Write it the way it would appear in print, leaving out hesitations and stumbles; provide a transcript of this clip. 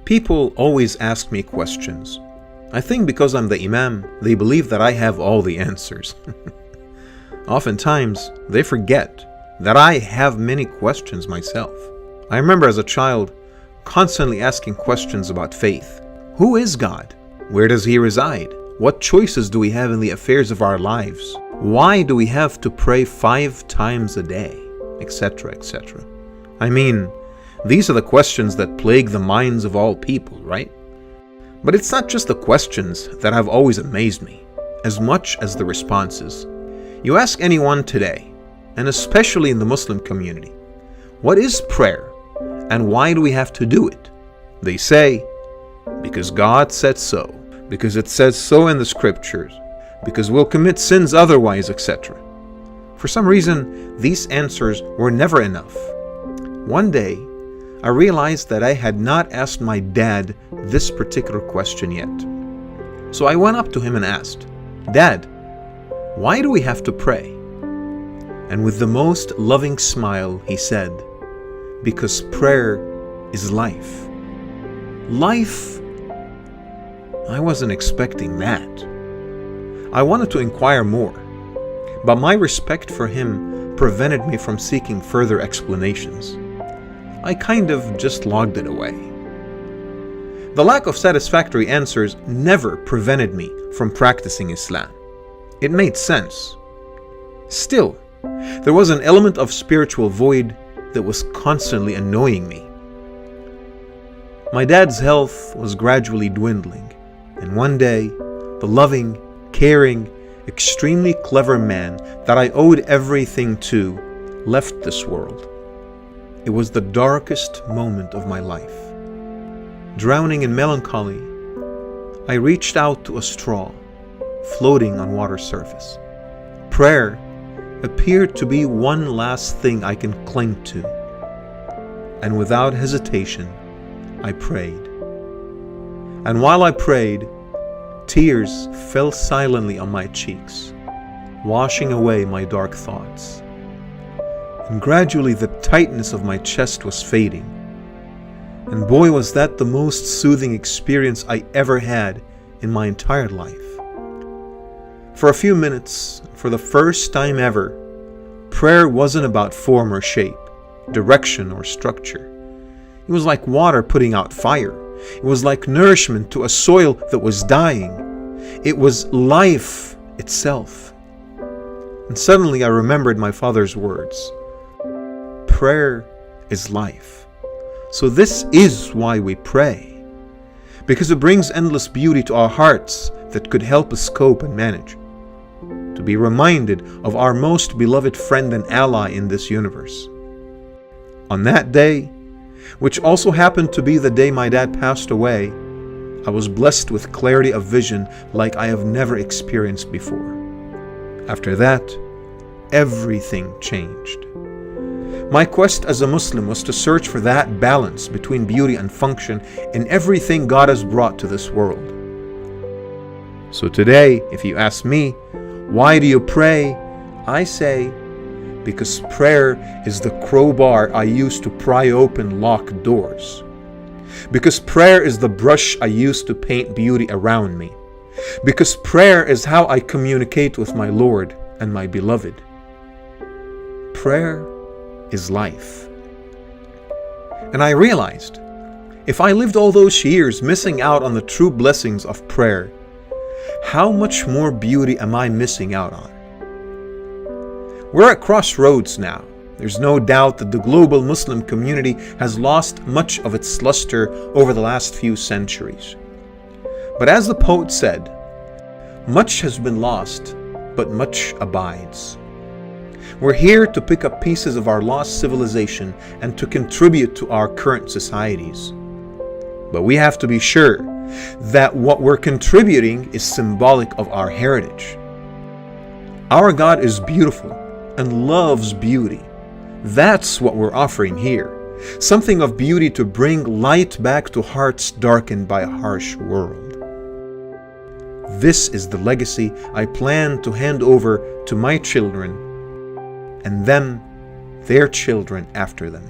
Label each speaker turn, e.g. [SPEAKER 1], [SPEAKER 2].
[SPEAKER 1] People always ask me questions. I think because I'm the Imam, they believe that I have all the answers. Oftentimes, they forget that I have many questions myself. I remember as a child constantly asking questions about faith. Who is God? Where does He reside? What choices do we have in the affairs of our lives? Why do we have to pray 5 times a day? Etc., etc. I mean, these are the questions that plague the minds of all people, right? But it's not just the questions that have always amazed me, as much as the responses. You ask anyone today, and especially in the Muslim community, what is prayer and why do we have to do it? They say, because God said so, because it says so in the scriptures, because we'll commit sins otherwise, etc. For some reason, these answers were never enough. One day, I realized that I had not asked my dad this particular question yet. So I went up to him and asked, "Dad, why do we have to pray?" And with the most loving smile, he said, "Because prayer is life." Life? I wasn't expecting that. I wanted to inquire more, but my respect for him prevented me from seeking further explanations. I kind of just logged it away. The lack of satisfactory answers never prevented me from practicing Islam. It made sense. Still, there was an element of spiritual void that was constantly annoying me. My dad's health was gradually dwindling, and one day, the loving, caring, extremely clever man that I owed everything to left this world. It was the darkest moment of my life. Drowning in melancholy, I reached out to a straw floating on water's surface. Prayer appeared to be one last thing I can cling to. And without hesitation, I prayed. And while I prayed, tears fell silently on my cheeks, washing away my dark thoughts. And gradually the tightness of my chest was fading. And boy, was that the most soothing experience I ever had in my entire life. For a few minutes, for the first time ever, prayer wasn't about form or shape, direction or structure. It was like water putting out fire. It was like nourishment to a soil that was dying. It was life itself. And suddenly I remembered my father's words. Prayer is life. So this is why we pray. Because it brings endless beauty to our hearts that could help us cope and manage. To be reminded of our most beloved friend and ally in this universe. On that day, which also happened to be the day my dad passed away, I was blessed with clarity of vision like I have never experienced before. After that, everything changed. My quest as a Muslim was to search for that balance between beauty and function in everything God has brought to this world. So today, if you ask me, why do you pray? I say, because prayer is the crowbar I use to pry open locked doors. Because prayer is the brush I use to paint beauty around me. Because prayer is how I communicate with my Lord and my beloved. Prayer is life. And I realized, if I lived all those years missing out on the true blessings of prayer, how much more beauty am I missing out on? We're at crossroads now. There's no doubt that the global Muslim community has lost much of its luster over the last few centuries. But as the poet said, much has been lost, but much abides. We're here to pick up pieces of our lost civilization and to contribute to our current societies. But we have to be sure that what we're contributing is symbolic of our heritage. Our God is beautiful and loves beauty. That's what we're offering here. Something of beauty to bring light back to hearts darkened by a harsh world. This is the legacy I plan to hand over to my children and them, their children after them.